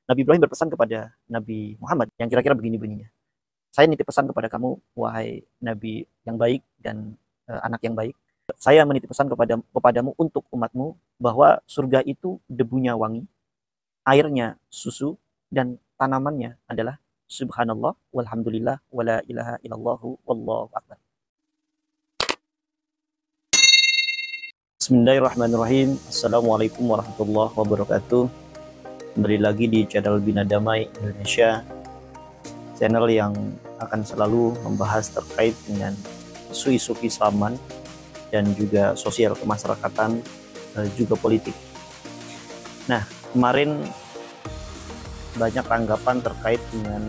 Nabi Ibrahim berpesan kepada Nabi Muhammad yang kira-kira begini bunyinya. Saya nitip pesan kepada kamu, wahai Nabi yang baik dan anak yang baik. Saya menitip pesan kepadamu untuk umatmu bahwa surga itu debunya wangi, airnya susu, dan tanamannya adalah subhanallah, walhamdulillah, wala ilaha illallahu, wallahu akbar. Bismillahirrahmanirrahim. Assalamualaikum warahmatullahi wabarakatuh. Kembali lagi di channel Bina Damai Indonesia, channel yang akan selalu membahas terkait dengan isu-isu keislaman dan juga sosial kemasyarakatan, juga politik. Nah, kemarin banyak tanggapan terkait dengan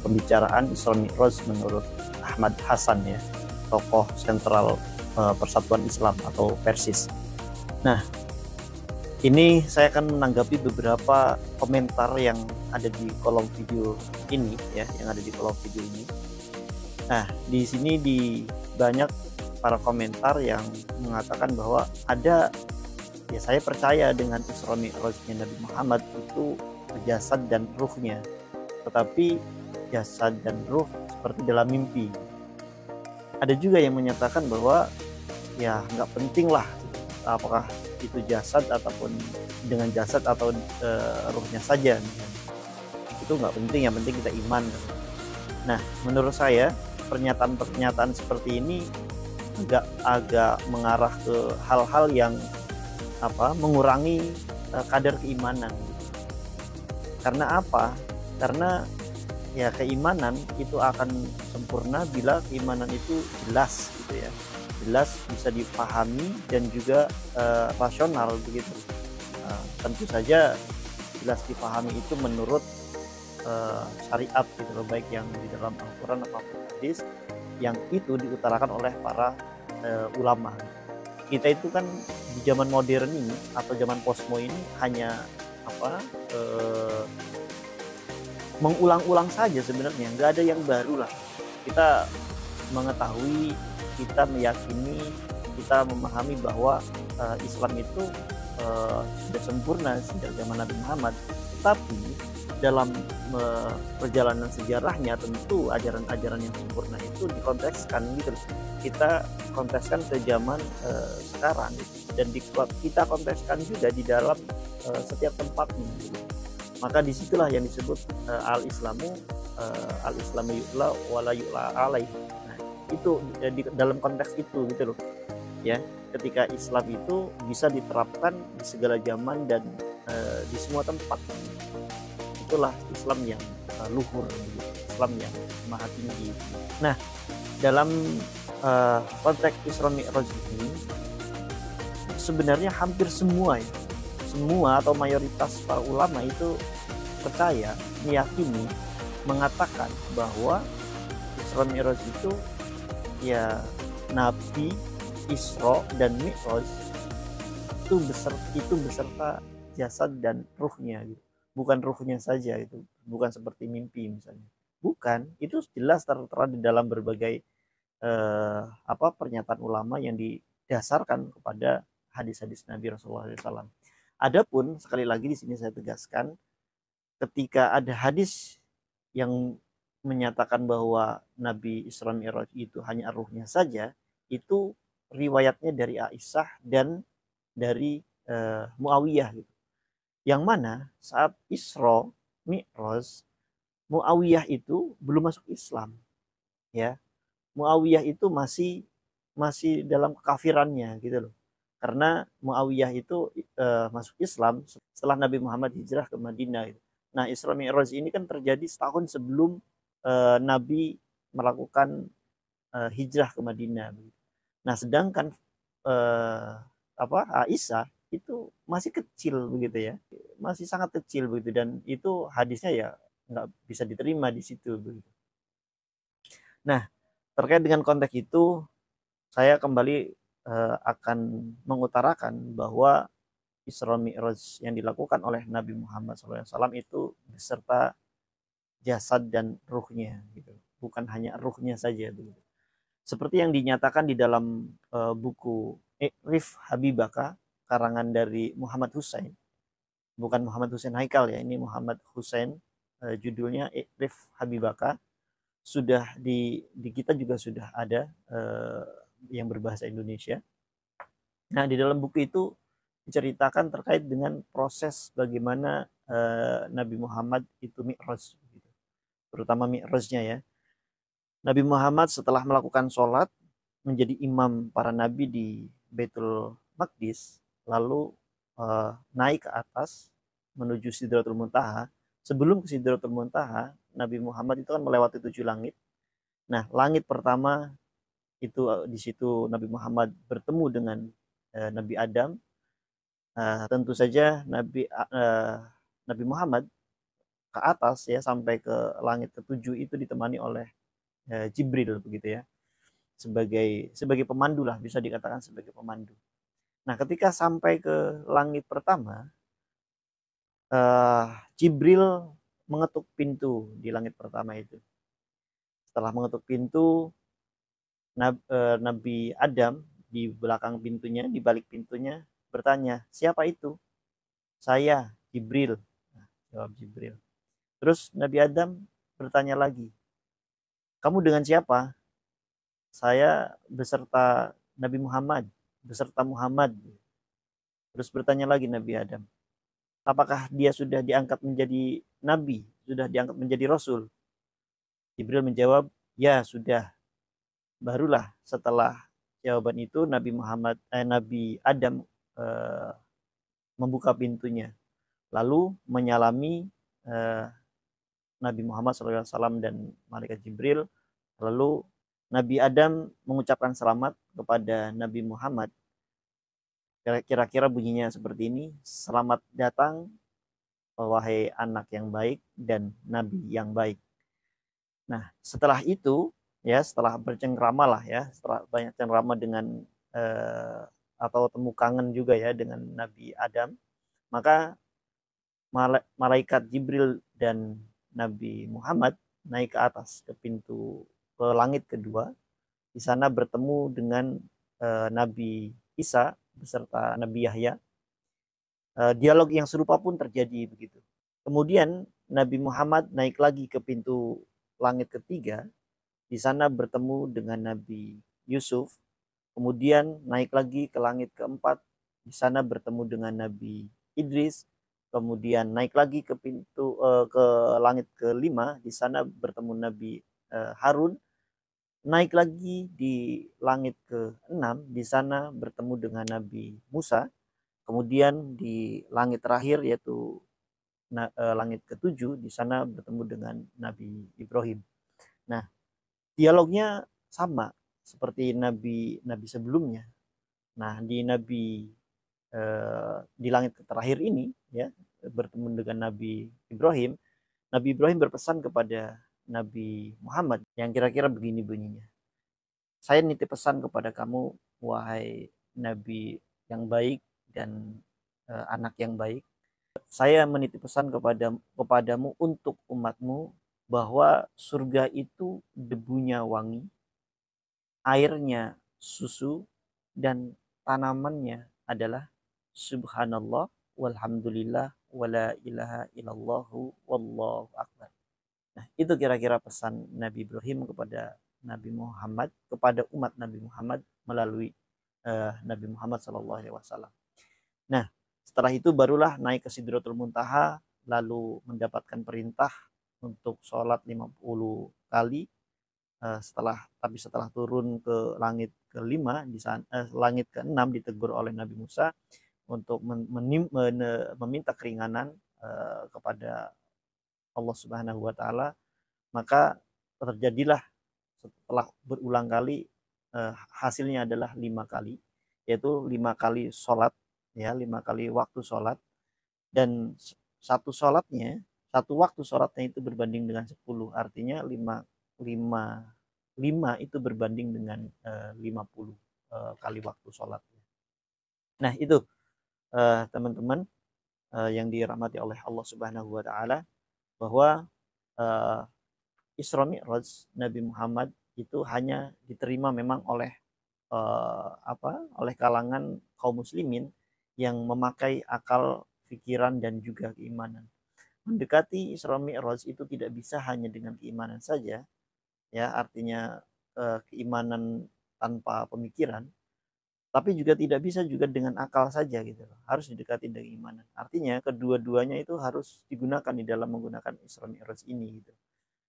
pembicaraan Isra Mi'raj menurut Ahmad Hasan, ya, tokoh sentral Persatuan Islam atau Persis. Nah, ini saya akan menanggapi beberapa komentar yang ada di kolom video ini, ya, yang ada di kolom video ini. Nah, di sini banyak para komentar yang mengatakan bahwa ada, ya, saya percaya dengan Isra Mi'rajnya Nabi Muhammad itu jasad dan ruhnya, tetapi jasad dan ruh seperti dalam mimpi. Ada juga yang menyatakan bahwa ya nggak penting lah apakah itu jasad ataupun dengan jasad atau ruhnya saja, itu nggak penting, yang penting kita iman. Nah, menurut saya pernyataan-pernyataan seperti ini agak mengarah ke hal-hal yang mengurangi kadar keimanan. Karena apa? Karena ya keimanan itu akan sempurna bila keimanan itu jelas, gitu ya, jelas, bisa dipahami dan juga rasional begitu. Tentu saja jelas dipahami itu menurut syariat, gitu loh, baik yang di dalam Al-Quran ataupun hadis yang itu diutarakan oleh para ulama. Kita itu kan di zaman modern ini atau zaman posmo ini hanya mengulang-ulang saja sebenarnya, nggak ada yang baru lah. Kita mengetahui, kita meyakini, kita memahami bahwa Islam itu sudah sempurna sejak zaman Nabi Muhammad. Tetapi dalam perjalanan sejarahnya tentu ajaran-ajaran yang sempurna itu dikontekskan, gitu. Kita kontekskan ke zaman sekarang, dan kita kontekskan juga di dalam setiap tempatnya, gitu. Maka disitulah yang disebut al-islamu yu'la wala yu'la alaih. Nah, itu dalam konteks itu, gitu loh, ya, ketika Islam itu bisa diterapkan di segala zaman dan di semua tempat. Itulah Islam yang luhur, gitu. Islam yang maha tinggi. Nah, dalam konteks Isra Mi'raj ini sebenarnya hampir semua atau mayoritas para ulama itu percaya, meyakini, mengatakan bahwa Isra Mi'raj itu ya Nabi Isra dan Mi'raj itu beserta jasad dan ruhnya, gitu. Bukan ruhnya saja, itu bukan seperti mimpi misalnya, bukan, itu jelas tertera di dalam berbagai pernyataan ulama yang didasarkan kepada hadis-hadis Nabi Rasulullah SAW. Adapun sekali lagi di sini saya tegaskan, ketika ada hadis yang menyatakan bahwa Nabi Isra Mi'raj itu hanya ruhnya saja, itu riwayatnya dari Aisyah dan dari Muawiyah, gitu. Yang mana saat Isra Mi'raj, Muawiyah itu belum masuk Islam, ya. Muawiyah itu masih dalam kekafirannya, gitu loh. Karena Muawiyah itu masuk Islam setelah Nabi Muhammad hijrah ke Madinah, gitu. Nah, Isra Mi'raj ini kan terjadi setahun sebelum Nabi melakukan hijrah ke Madinah. Nah, sedangkan Aisyah itu masih kecil, begitu ya, masih sangat kecil begitu, dan itu hadisnya ya nggak bisa diterima di situ, begitu. Nah, terkait dengan konteks itu, saya kembali akan mengutarakan bahwa Isra Mi'raj yang dilakukan oleh Nabi Muhammad SAW itu beserta jasad dan ruhnya, gitu. Bukan hanya ruhnya saja, begitu. Seperti yang dinyatakan di dalam buku Rif Habibaka karangan dari Muhammad Husain. bukan Muhammad Hussein Haikal ya, ini Muhammad Hussein, judulnya Ikrif Habibaka. Sudah di kita juga sudah ada yang berbahasa Indonesia. Nah, di dalam buku itu diceritakan terkait dengan proses bagaimana Nabi Muhammad itu mi'raj, gitu. Terutama mi'rajnya ya. Nabi Muhammad setelah melakukan sholat menjadi imam para nabi di Baitul Maqdis, lalu naik ke atas menuju Sidratul Muntaha. Sebelum ke Sidratul Muntaha, Nabi Muhammad itu kan melewati 7 langit. Nah, langit pertama itu di situ Nabi Muhammad bertemu dengan Nabi Adam. Tentu saja Nabi Muhammad ke atas ya sampai ke langit ketujuh itu ditemani oleh Jibril begitu ya, sebagai pemandu lah, bisa dikatakan sebagai pemandu. Nah, ketika sampai ke langit pertama, Jibril mengetuk pintu di langit pertama itu. Setelah mengetuk pintu, Nabi Adam di belakang pintunya, di balik pintunya bertanya, siapa itu? Saya, Jibril. Nah, jawab Jibril. Terus Nabi Adam bertanya lagi, kamu dengan siapa? Saya beserta Nabi Muhammad, beserta Muhammad. Terus bertanya lagi Nabi Adam, apakah dia sudah diangkat menjadi nabi, sudah diangkat menjadi rasul? Jibril menjawab, ya sudah. Barulah setelah jawaban itu Nabi Adam eh, membuka pintunya, lalu menyalami Nabi Muhammad SAW dan malaikat Jibril. Lalu Nabi Adam mengucapkan selamat kepada Nabi Muhammad. Kira-kira bunyinya seperti ini, selamat datang wahai anak yang baik dan nabi yang baik. Nah, setelah itu ya, setelah bercengkrama lah ya, setelah banyak cengkrama dengan atau temu kangen juga ya dengan Nabi Adam, maka malaikat Jibril dan Nabi Muhammad naik ke atas ke ke langit kedua. Di sana bertemu dengan Nabi Isa beserta Nabi Yahya. Dialog yang serupa pun terjadi begitu. Kemudian Nabi Muhammad naik lagi ke pintu langit ketiga. Di sana bertemu dengan Nabi Yusuf. Kemudian naik lagi ke langit keempat. Di sana bertemu dengan Nabi Idris. Kemudian naik lagi ke ke langit kelima. Di sana bertemu Nabi Harun. Naik lagi di langit ke-6, di sana bertemu dengan Nabi Musa. Kemudian di langit terakhir yaitu langit ke-7, di sana bertemu dengan Nabi Ibrahim. Nah, dialognya sama seperti nabi sebelumnya. Nah, di langit terakhir ini ya, bertemu dengan Nabi Ibrahim. Nabi Ibrahim berpesan kepada Nabi Muhammad yang kira-kira begini bunyinya. Saya nitip pesan kepada kamu, wahai Nabi yang baik dan anak yang baik. Saya menitip pesan kepadamu untuk umatmu bahwa surga itu debunya wangi, airnya susu, dan tanamannya adalah subhanallah walhamdulillah wala ilaha illallahu wallahu akbar. Nah, itu kira-kira pesan Nabi Ibrahim kepada Nabi Muhammad, kepada umat Nabi Muhammad melalui Nabi Muhammad SAW. Nah, setelah itu barulah naik ke Sidratul Muntaha, lalu mendapatkan perintah untuk sholat 50 kali. Setelah turun ke langit kelima, langit keenam ditegur oleh Nabi Musa untuk meminta keringanan kepada Allah Subhanahu wa taala. Maka terjadilah setelah berulang kali, hasilnya adalah 5 kali, yaitu 5 kali sholat ya, 5 kali waktu sholat, dan satu waktu sholatnya itu berbanding dengan 10, artinya 5 itu berbanding dengan 50 kali waktu sholatnya. Nah, itu teman-teman yang dirahmati oleh Allah Subhanahu wa taala, bahwa Isra Mi'raj Nabi Muhammad itu hanya diterima memang oleh oleh kalangan kaum muslimin yang memakai akal pikiran dan juga keimanan. Mendekati Isra Mi'raj itu tidak bisa hanya dengan keimanan saja, ya artinya keimanan tanpa pemikiran, tapi juga tidak bisa juga dengan akal saja gitu loh. Harus didekati dengan keimanan. Artinya kedua-duanya itu harus digunakan di dalam menggunakan Isra Mi'raj ini gitu.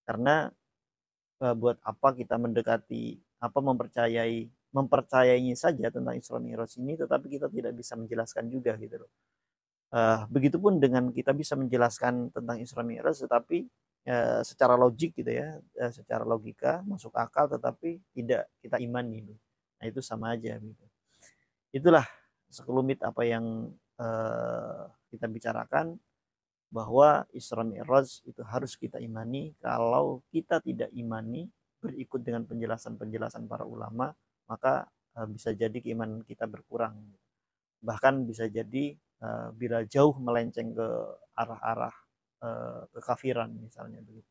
Karena buat apa kita mendekati apa mempercayainya saja tentang Isra Mi'raj ini, tetapi kita tidak bisa menjelaskan juga gitu loh. Begitupun dengan kita bisa menjelaskan tentang Isra Mi'raj, tetapi secara logik gitu ya, secara logika masuk akal, tetapi tidak kita imani. Nah itu sama aja gitu. Itulah sekelumit apa yang kita bicarakan, bahwa Isra Mi'raj itu harus kita imani. Kalau kita tidak imani, berikut dengan penjelasan-penjelasan para ulama, maka bisa jadi keimanan kita berkurang. Bahkan bisa jadi bila jauh melenceng ke arah-arah kekafiran misalnya begitu.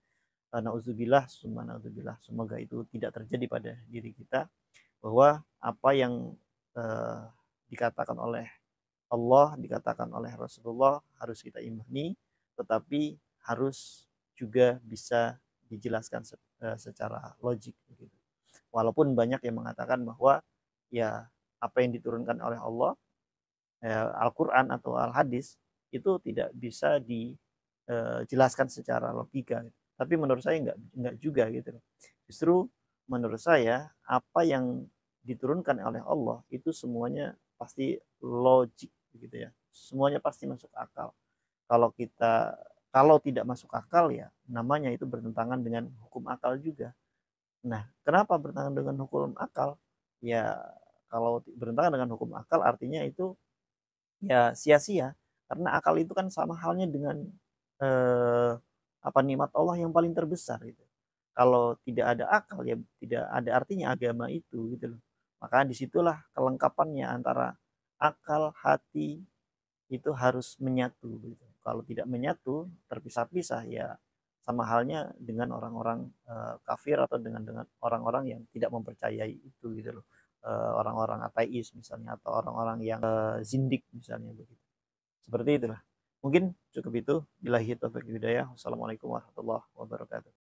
Nauzubillah, summa nauzubillah. Semoga itu tidak terjadi pada diri kita, bahwa apa yang dikatakan oleh Allah, dikatakan oleh Rasulullah harus kita imani, tetapi harus juga bisa dijelaskan secara logik begitu. Walaupun banyak yang mengatakan bahwa ya apa yang diturunkan oleh Allah, Al-Quran atau Al-Hadis, itu tidak bisa dijelaskan secara logika. Tapi menurut saya enggak juga gitu. Justru menurut saya apa yang diturunkan oleh Allah itu semuanya pasti logik gitu ya. Semuanya pasti masuk akal. Kalau tidak masuk akal, ya namanya itu bertentangan dengan hukum akal juga. Nah, kenapa bertentangan dengan hukum akal? Ya kalau bertentangan dengan hukum akal artinya itu ya sia-sia, karena akal itu kan sama halnya dengan eh, apa nikmat Allah yang paling terbesar gitu. Kalau tidak ada akal, ya tidak ada artinya agama itu gitu loh. Maka disitulah kelengkapannya antara akal, hati itu harus menyatu gitu. Kalau tidak menyatu, terpisah-pisah, ya sama halnya dengan orang-orang kafir, atau dengan orang-orang yang tidak mempercayai itu gitu loh. Orang-orang ateis misalnya, atau orang-orang yang zindik misalnya begitu. Seperti itulah. Mungkin cukup itu. Billahi taufiq hidayah. Wassalamualaikum warahmatullahi wabarakatuh.